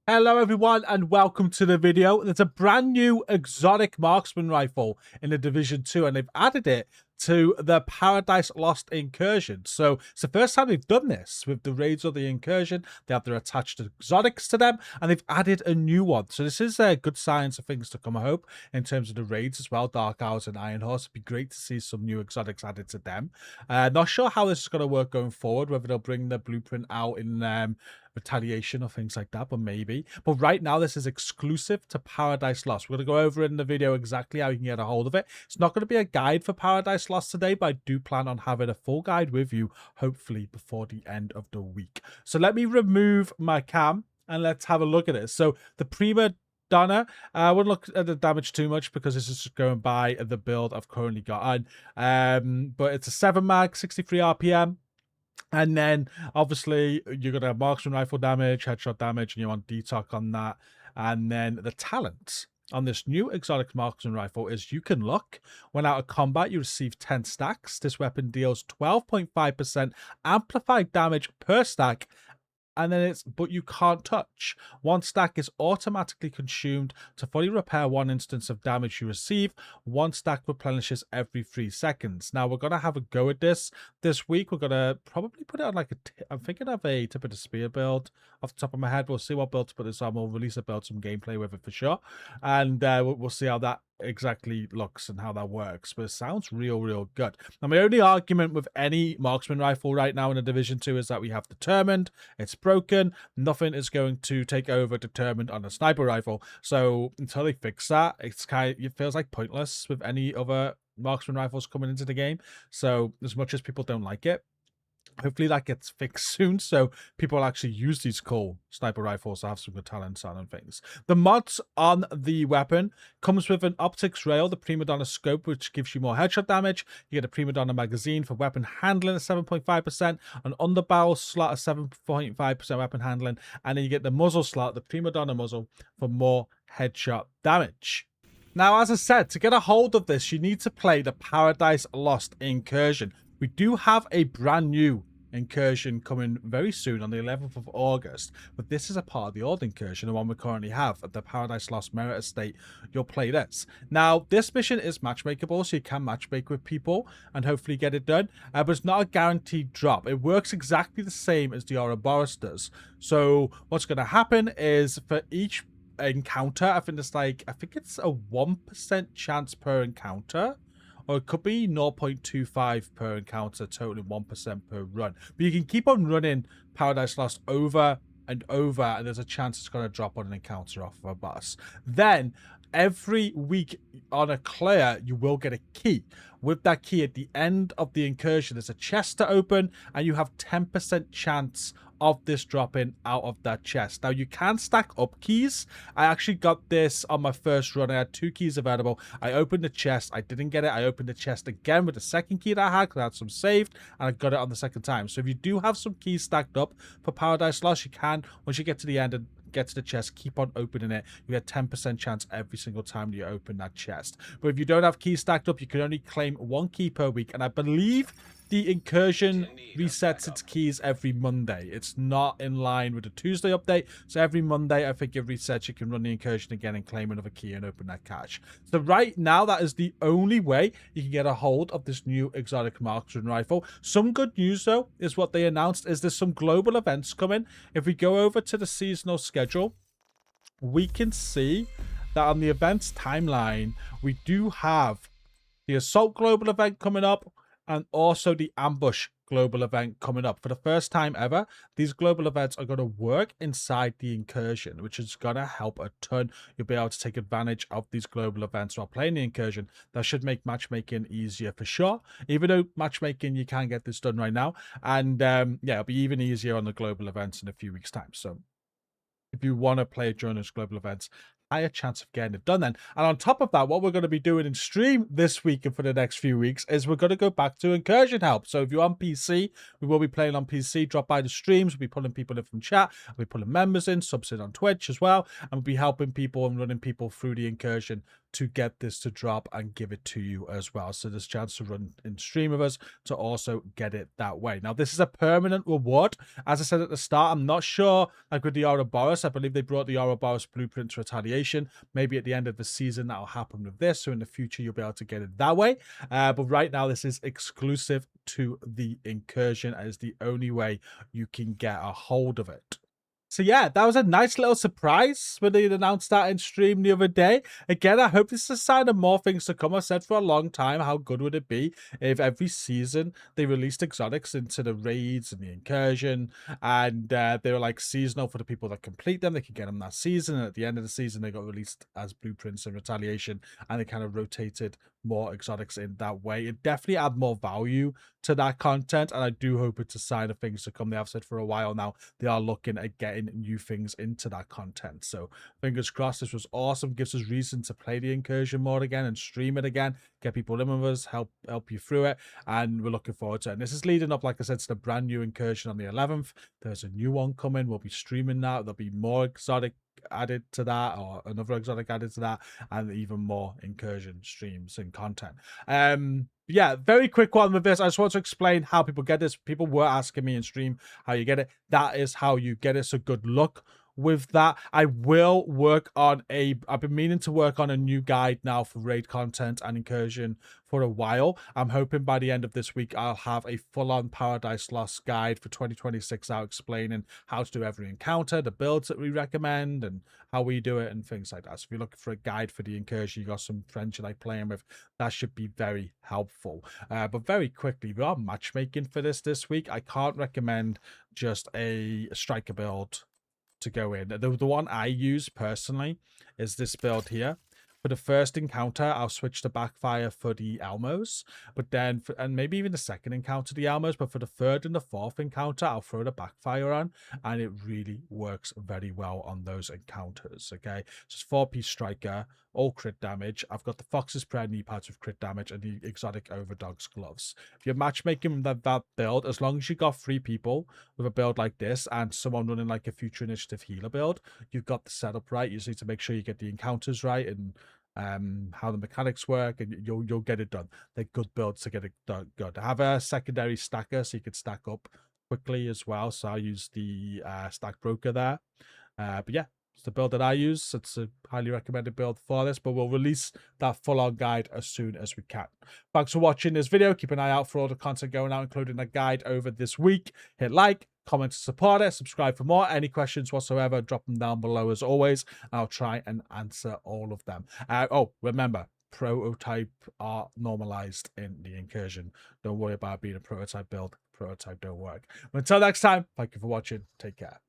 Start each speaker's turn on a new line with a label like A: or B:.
A: Hello everyone and welcome to the video. There's a brand new exotic marksman rifle in the Division 2 and they've added it to the Paradise Lost incursion. So it's the first time they've done this with the raids or the incursion. They have their attached exotics to them and they've added a new one. So this is a good signs of things to come, I hope, in terms of the raids as well. Dark Hours and Iron Horse. It'd be great to see some new exotics added to them. Not sure how this is going to work going forward, whether they'll bring the blueprint out in retaliation or things like that, but maybe. But right now this is exclusive to Paradise Lost. We're going to go over in the video exactly how you can get a hold of it. It's not going to be a guide for Paradise Lost today, but I do plan on having a full guide with you hopefully before the end of the week. So let me remove my cam and let's have a look at it. So the Prima Donna, I wouldn't look at the damage too much because this is just going by the build I've currently got on. But it's a 7 mag, 63 RPM. And then obviously you're going to have marksman rifle damage, headshot damage, and you want detox on that. And then the talent on this new exotic marksman rifle is you can look when out of combat you receive 10 stacks. This weapon deals 12.5% amplified damage per stack. And then but you can't touch. One stack is automatically consumed to fully repair one instance of damage you receive. One stack replenishes every 3 seconds. Now we're gonna have a go at this week. We're gonna probably put it on like I'm thinking of a tip of the spear build off the top of my head. We'll see what build to put this on. We'll release a build, some gameplay with it for sure, and we'll see how that exactly looks and how that works. But it sounds real good. Now my only argument with any marksman rifle right now in the Division 2 is that we have determined. It's broken. Nothing is going to take over determined on a sniper rifle. So until they fix that, it feels like pointless with any other marksman rifles coming into the game. So as much as people don't like it, hopefully that gets fixed soon so people actually use these cool sniper rifles to have some good talents on and things. The mods on the weapon comes with an optics rail, the Prima Donna scope, which gives you more headshot damage. You get a Prima Donna magazine for weapon handling at 7.5%, an underbarrel slot at 7.5% weapon handling, and then you get the muzzle slot, the Prima Donna muzzle, for more headshot damage. Now, as I said, to get a hold of this, you need to play the Paradise Lost incursion. We do have a brand new incursion coming very soon on the 11th of August, but this is a part of the old incursion, the one we currently have at the Paradise Lost Merit Estate. You'll play this. Now, this mission is matchmakeable, so you can matchmake with people and hopefully get it done, but it's not a guaranteed drop. It works exactly the same as the Ouroboros does. So what's going to happen is for each encounter, I think it's a 1% chance per encounter, or it could be 0.25 per encounter, totaling 1% per run. But you can keep on running Paradise Lost over and over, and there's a chance it's going to drop on an encounter off of a bus. Then, every week on a clear, you will get a key. With that key, at the end of the incursion, there's a chest to open, and you have 10% chance of this dropping out of that chest. Now, you can stack up keys. I actually got this on my first run. I had 2 keys available. I opened the chest. I didn't get it. I opened the chest again with the second key that I had because I had some saved, and I got it on the second time. So if you do have some keys stacked up for Paradise Lost, you can, once you get to the end and get to the chest, keep on opening it. You get 10% chance every single time you open that chest. But if you don't have keys stacked up, you can only claim 1 key per week, and I believe the incursion resets its keys every Monday. It's not in line with the Tuesday update, so every Monday I think it resets. You can run the incursion again and claim another key and open that cache. So right now, that is the only way you can get a hold of this new exotic marksman rifle. Some good news though is what they announced is there's some global events coming. If we go over to the seasonal schedule, we can see that on the events timeline we do have the Assault global event coming up, and also the Ambush global event coming up. For the first time ever, these global events are going to work inside the incursion, which is going to help a ton. You'll be able to take advantage of these global events while playing the incursion. That should make matchmaking easier for sure, even though matchmaking, you can get this done right now. And yeah, it'll be even easier on the global events in a few weeks' time. So if you want to play during those global events, higher chance of getting it done then. And on top of that, what we're going to be doing in stream this week and for the next few weeks is we're going to go back to incursion help. So if you're on PC, we will be playing on PC. Drop by the streams. We'll be pulling people in from chat. We'll be pulling members in, subs in on Twitch as well. And we'll be helping people and running people through the incursion to get this to drop and give it to you as well. So there's a chance to run in stream with us to also get it that way. Now, this is a permanent reward. As I said at the start, I'm not sure, like with the Ouroboros, I believe they brought the Ouroboros blueprint to Retaliation. Maybe at the end of the season that'll happen with this, so in the future you'll be able to get it that way. But right now this is exclusive to the incursion, and is the only way you can get a hold of it. So yeah, that was a nice little surprise when they announced that in stream the other day. Again, I hope this is a sign of more things to come. I've said for a long time, how good would it be if every season they released exotics into the raids and the incursion, and they were like seasonal for the people that complete them. They could get them that season, and at the end of the season they got released as blueprints and Retaliation, and they kind of rotated more exotics in that way. It definitely add more value to that content, and I do hope it's a sign of things to come. They have said for a while now they are looking at getting new things into that content, so fingers crossed. This was awesome, gives us reason to play the incursion more again and stream it again, get people in with us, help you through it, and we're looking forward to it. And this is leading up, like I said, to the brand new incursion on the 11th. There's a new one coming. We'll be streaming that. There'll be more exotic added to that, or another exotic added to that, and even more incursion streams and content. Yeah, very quick one with this. I just want to explain how people get this. People were asking me in stream how you get it. That is how you get it, so good luck with that. I will work on I've been meaning to work on a new guide now for raid content and incursion for a while. I'm hoping by the end of this week I'll have a full-on Paradise Lost guide for 2026 out, explaining how to do every encounter, the builds that we recommend, and how we do it, and things like that. So if you're looking for a guide for the incursion, you got some friends you like playing with, that should be very helpful. But very quickly, we are matchmaking for this week. I can't recommend just a striker build to go in. The one I use personally is this build here. For the first encounter, I'll switch to backfire for the Elmos, but then and maybe even the second encounter the Elmos, but for the third and the fourth encounter I'll throw the backfire on, and it really works very well on those encounters. Okay, so it's 4-piece striker, all crit damage. I've got the Fox's Prayer knee pads with crit damage and the exotic Overdog's gloves. If you're matchmaking that build, as long as you got 3 people with a build like this and someone running like a future initiative healer build, you've got the setup right. You just need to make sure you get the encounters right and how the mechanics work, and you'll get it done. They're good builds to get it done. Good. Have a secondary stacker so you can stack up quickly as well. So I use the stack broker there. But yeah, it's the build that I use. It's a highly recommended build for this, but we'll release that full-on guide as soon as we can. Thanks for watching this video. Keep an eye out for all the content going out, including a guide over this week. Hit like, comment to support it, subscribe for more. Any questions whatsoever, drop them down below as always. I'll try and answer all of them. Oh, remember, prototype are normalized in the incursion. Don't worry about being a prototype build. Prototype don't work. Until next time, thank you for watching. Take care.